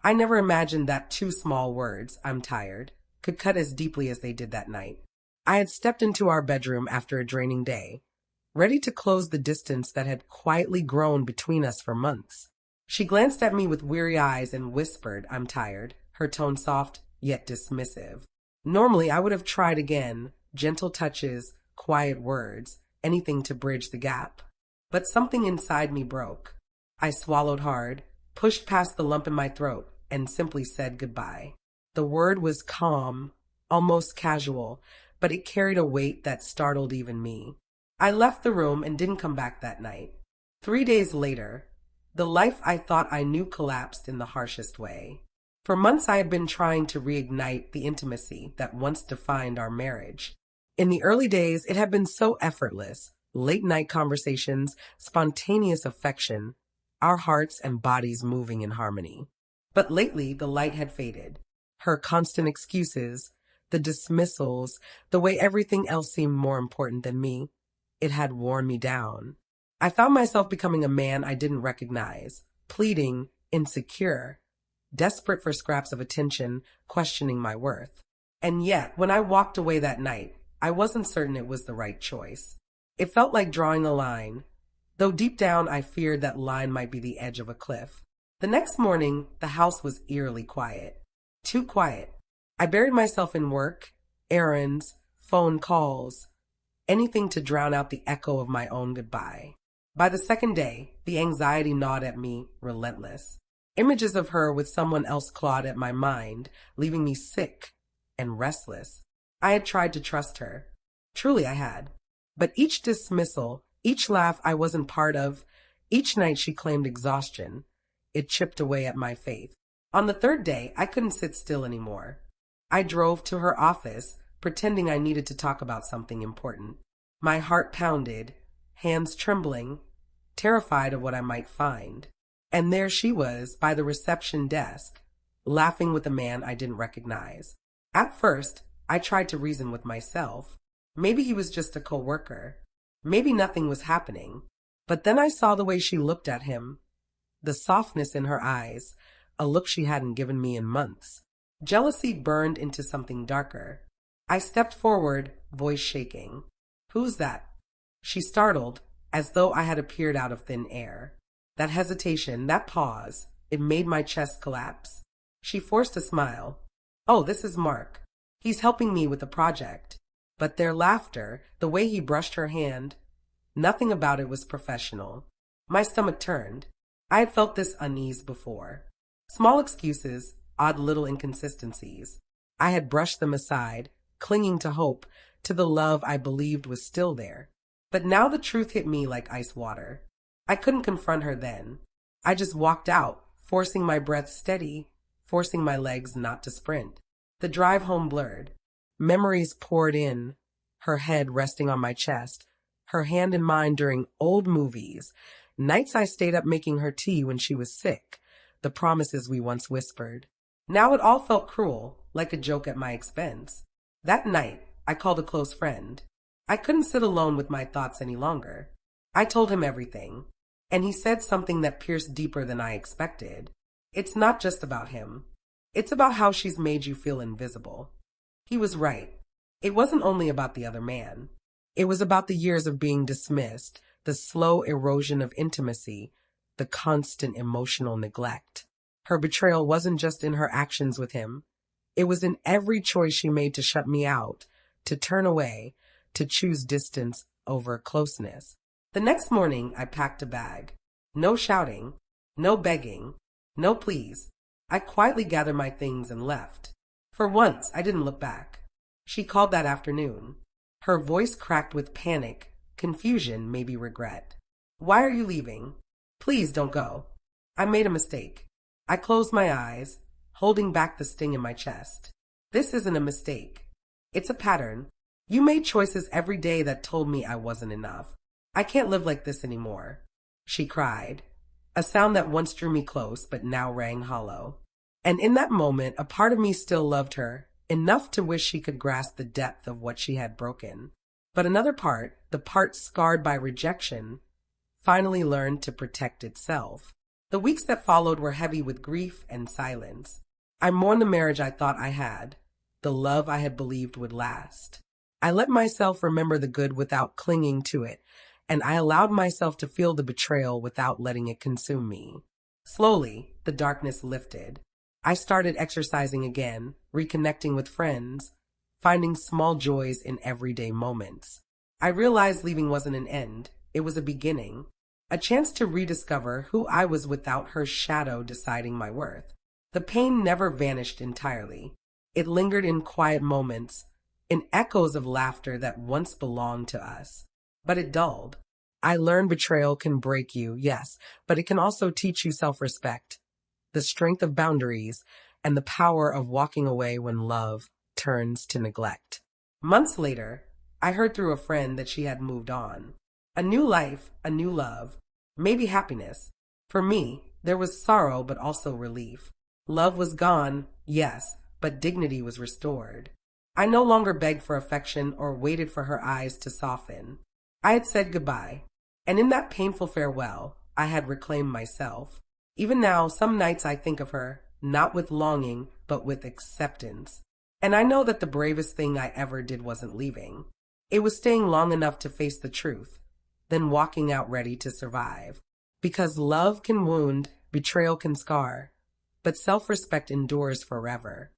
I never imagined that two small words, "I'm tired," could cut as deeply as they did that night. I had stepped into our bedroom after a draining day, ready to close the distance that had quietly grown between us for months. She glanced at me with weary eyes and whispered, "I'm tired," her tone soft yet dismissive. Normally, I would have tried again, gentle touches, quiet words, anything to bridge the gap. But something inside me broke. I swallowed hard, pushed past the lump in my throat, and simply said goodbye. The word was calm, almost casual, but it carried a weight that startled even me. I left the room and didn't come back that night. 3 days later, the life I thought I knew collapsed in the harshest way. For months I had been trying to reignite the intimacy that once defined our marriage. In the early days, it had been so effortless. Late night conversations, spontaneous affection, our hearts and bodies moving in harmony. But lately, the light had faded. Her constant excuses, the dismissals, the way everything else seemed more important than me, it had worn me down. I found myself becoming a man I didn't recognize, pleading, insecure, desperate for scraps of attention, questioning my worth. And yet, when I walked away that night, I wasn't certain it was the right choice. It felt like drawing a line, though deep down I feared that line might be the edge of a cliff. The next morning, the house was eerily quiet. Too quiet. I buried myself in work, errands, phone calls, anything to drown out the echo of my own goodbye. By the second day, the anxiety gnawed at me, relentless. Images of her with someone else clawed at my mind, leaving me sick and restless. I had tried to trust her. Truly I had. But each dismissal, each laugh I wasn't part of, each night she claimed exhaustion, it chipped away at my faith. On the third day, I couldn't sit still anymore. I drove to her office, pretending I needed to talk about something important. My heart pounded, hands trembling, terrified of what I might find. And there she was, by the reception desk, laughing with a man I didn't recognize. At first, I tried to reason with myself. Maybe he was just a coworker. Maybe nothing was happening. But then I saw the way she looked at him, the softness in her eyes, a look she hadn't given me in months. Jealousy burned into something darker. I stepped forward, voice shaking. "Who's that?" She startled, as though I had appeared out of thin air. That hesitation, that pause, it made my chest collapse. She forced a smile. "Oh, this is Mark. He's helping me with a project." But their laughter, the way he brushed her hand, nothing about it was professional. My stomach turned. I had felt this unease before. Small excuses, odd little inconsistencies. I had brushed them aside, clinging to hope, to the love I believed was still there. But now the truth hit me like ice water. I couldn't confront her then. I just walked out, forcing my breath steady, forcing my legs not to sprint. The drive home blurred. Memories poured in, her head resting on my chest, her hand in mine during old movies, nights I stayed up making her tea when she was sick, the promises we once whispered. Now it all felt cruel, like a joke at my expense. That night, I called a close friend. I couldn't sit alone with my thoughts any longer. I told him everything, and he said something that pierced deeper than I expected. "It's not just about him. It's about how she's made you feel invisible." He was right. It wasn't only about the other man. It was about the years of being dismissed, the slow erosion of intimacy, the constant emotional neglect. Her betrayal wasn't just in her actions with him. It was in every choice she made to shut me out, to turn away, to choose distance over closeness. The next morning, I packed a bag. No shouting, no begging, no pleas. I quietly gathered my things and left. For once, I didn't look back. She called that afternoon. Her voice cracked with panic, confusion, maybe regret. "Why are you leaving? Please don't go." I made a mistake. I closed my eyes, holding back the sting in my chest. "This isn't a mistake. It's a pattern. You made choices every day that told me I wasn't enough. I can't live like this anymore." She cried, a sound that once drew me close but now rang hollow. And in that moment, a part of me still loved her, enough to wish she could grasp the depth of what she had broken. But another part, the part scarred by rejection, finally learned to protect itself. The weeks that followed were heavy with grief and silence. I mourned the marriage I thought I had, the love I had believed would last. I let myself remember the good without clinging to it, and I allowed myself to feel the betrayal without letting it consume me. Slowly, the darkness lifted. I started exercising again, reconnecting with friends, finding small joys in everyday moments. I realized leaving wasn't an end, it was a beginning, a chance to rediscover who I was without her shadow deciding my worth. The pain never vanished entirely. It lingered in quiet moments, in echoes of laughter that once belonged to us. But it dulled. I learned betrayal can break you, yes, but it can also teach you self-respect, the strength of boundaries, and the power of walking away when love turns to neglect. Months later, I heard through a friend that she had moved on. A new life, a new love, maybe happiness. For me, there was sorrow but also relief. Love was gone, yes, but dignity was restored. I no longer begged for affection or waited for her eyes to soften. I had said goodbye, and in that painful farewell, I had reclaimed myself. Even now, some nights I think of her, not with longing, but with acceptance. And I know that the bravest thing I ever did wasn't leaving. It was staying long enough to face the truth, then walking out ready to survive. Because love can wound, betrayal can scar, but self-respect endures forever.